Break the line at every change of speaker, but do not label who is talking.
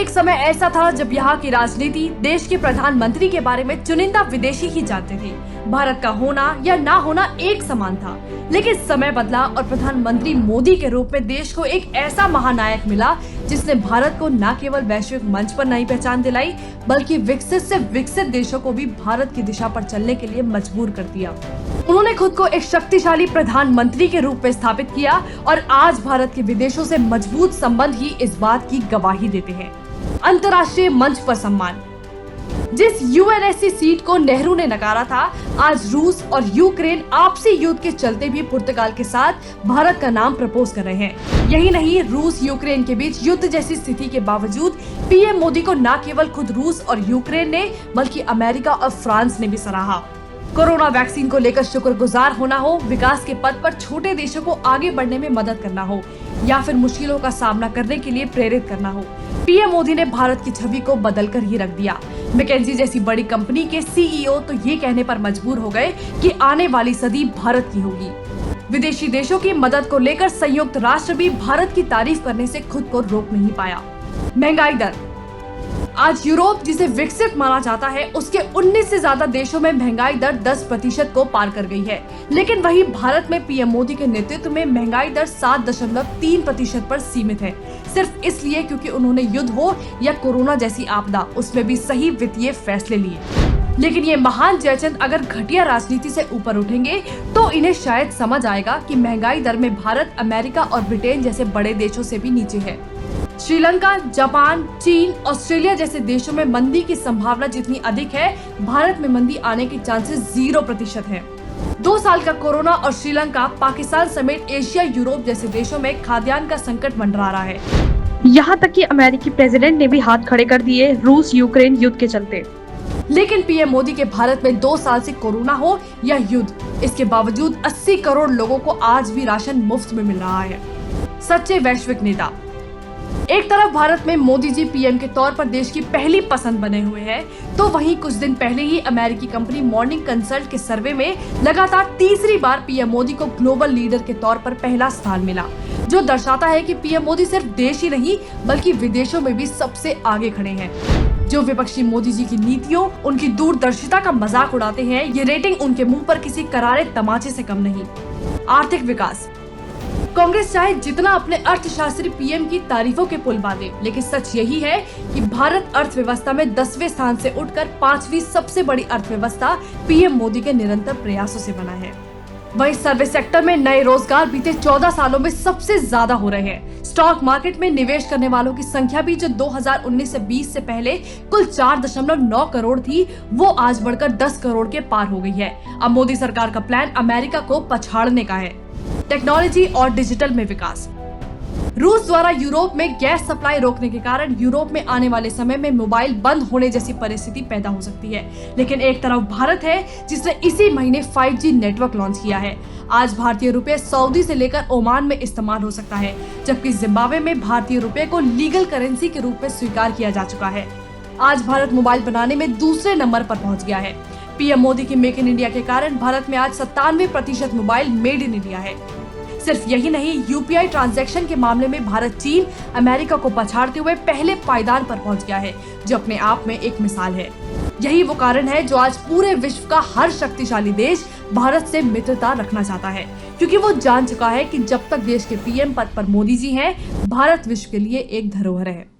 एक समय ऐसा था जब यहाँ की राजनीति देश के प्रधानमंत्री के बारे में चुनिंदा विदेशी ही जानते थे। भारत का होना या ना होना एक समान था। लेकिन समय बदला और प्रधानमंत्री मोदी के रूप में देश को एक ऐसा महानायक मिला जिसने भारत को न केवल वैश्विक मंच पर नई पहचान दिलाई, बल्कि विकसित से विकसित देशों को भी भारत की दिशा पर चलने के लिए मजबूर कर दिया। उन्होंने खुद को एक शक्तिशाली प्रधानमंत्री के रूप में स्थापित किया और आज भारत के विदेशों से मजबूत संबंध ही इस बात की गवाही देते हैं। अंतर्राष्ट्रीय मंच पर सम्मान। जिस यूएनएससी सीट को नेहरू ने नकारा था, आज रूस और यूक्रेन आपसी युद्ध के चलते भी पुर्तगाल के साथ भारत का नाम प्रपोज कर रहे हैं। यही नहीं, रूस यूक्रेन के बीच युद्ध जैसी स्थिति के बावजूद पीएम मोदी को न केवल खुद रूस और यूक्रेन ने बल्कि अमेरिका और फ्रांस ने भी सराहा। कोरोना वैक्सीन को लेकर शुक्रगुजार होना हो, विकास के पथ पर छोटे देशों को आगे बढ़ने में मदद करना हो, या फिर मुश्किलों का सामना करने के लिए प्रेरित करना हो, पीएम मोदी ने भारत की छवि को बदलकर ही रख दिया। मैकेंजी जैसी बड़ी कंपनी के सीईओ तो ये कहने पर मजबूर हो गए कि आने वाली सदी भारत की होगी। विदेशी देशों की मदद को लेकर संयुक्त राष्ट्र भी भारत की तारीफ करने से खुद को रोक नहीं पाया। महंगाई दर। आज यूरोप जिसे विकसित माना जाता है, उसके 19 से ज्यादा देशों में महंगाई दर 10% को पार कर गई है। लेकिन वही भारत में पीएम मोदी के नेतृत्व में महंगाई दर 7.3% पर सीमित है, सिर्फ इसलिए क्योंकि उन्होंने युद्ध हो या कोरोना जैसी आपदा, उसमें भी सही वित्तीय फैसले लिए। लेकिन ये महान जयचंद अगर घटिया राजनीति से ऊपर उठेंगे तो इन्हें शायद समझ आएगा कि महंगाई दर में भारत, अमेरिका और ब्रिटेन जैसे बड़े देशों से भी नीचे है। श्रीलंका, जापान, चीन, ऑस्ट्रेलिया जैसे देशों में मंदी की संभावना जितनी अधिक है, भारत में मंदी आने के चांसेस 0% है। 2 साल का कोरोना और श्रीलंका, पाकिस्तान समेत एशिया, यूरोप जैसे देशों में खाद्यान्न का संकट मंडरा रहा है।
यहाँ तक कि अमेरिकी प्रेसिडेंट ने भी हाथ खड़े कर दिए रूस यूक्रेन युद्ध के चलते।
लेकिन पीएम मोदी के भारत में 2 साल से कोरोना हो या युद्ध, इसके बावजूद 80 करोड़ लोगों को आज भी राशन मुफ्त में मिल रहा है। सच्चे वैश्विक नेता। एक तरफ भारत में मोदी जी पीएम के तौर पर देश की पहली पसंद बने हुए हैं, तो वहीं कुछ दिन पहले ही अमेरिकी कंपनी मॉर्निंग कंसल्ट के सर्वे में लगातार तीसरी बार पीएम मोदी को ग्लोबल लीडर के तौर पर पहला स्थान मिला, जो दर्शाता है कि पीएम मोदी सिर्फ देश ही नहीं बल्कि विदेशों में भी सबसे आगे खड़े हैं। जो विपक्षी मोदी जी की नीतियों, उनकी दूरदर्शिता का मजाक उड़ाते हैं, ये रेटिंग उनके मुंह पर किसी करारे तमाचे से कम नहीं। आर्थिक विकास। कांग्रेस चाहे जितना अपने अर्थशास्त्री पीएम की तारीफों के पुल बांधे, लेकिन सच यही है कि भारत अर्थव्यवस्था में 10वें स्थान से उठकर 5वीं सबसे बड़ी अर्थव्यवस्था पीएम मोदी के निरंतर प्रयासों से बना है। वहीं सर्विस सेक्टर में नए रोजगार बीते 14 सालों में सबसे ज्यादा हो रहे हैं। स्टॉक मार्केट में निवेश करने वालों की संख्या भी जो 2019 से 20 से पहले कुल 4.9 करोड़ थी, वो आज बढ़कर 10 करोड़ के पार हो गई है। अब मोदी सरकार का प्लान अमेरिका को पछाड़ने का है। टेक्नोलॉजी और डिजिटल में विकास। रूस द्वारा यूरोप में गैस सप्लाई रोकने के कारण यूरोप में आने वाले समय में मोबाइल बंद होने जैसी परिस्थिति पैदा हो सकती है। लेकिन एक तरफ भारत है जिसने इसी महीने 5G नेटवर्क लॉन्च किया है। आज भारतीय रुपए सऊदी से लेकर ओमान में इस्तेमाल हो सकता है, जबकि जिम्बाब्वे में भारतीय रुपए को लीगल करेंसी के रूप में स्वीकार किया जा चुका है। आज भारत मोबाइल बनाने में दूसरे नंबर पर पहुँच गया है। पीएम मोदी की मेक इन इंडिया के कारण भारत में आज 97% मोबाइल मेड इन इंडिया है। सिर्फ यही नहीं, यूपीआई ट्रांजैक्शन के मामले में भारत चीन, अमेरिका को पछाड़ते हुए पहले पायदान पर पहुंच गया है, जो अपने आप में एक मिसाल है। यही वो कारण है जो आज पूरे विश्व का हर शक्तिशाली देश भारत से मित्रता रखना चाहता है, क्योंकि वो जान चुका है कि जब तक देश के पीएम पद पर मोदी जी हैं, भारत विश्व के लिए एक धरोहर है।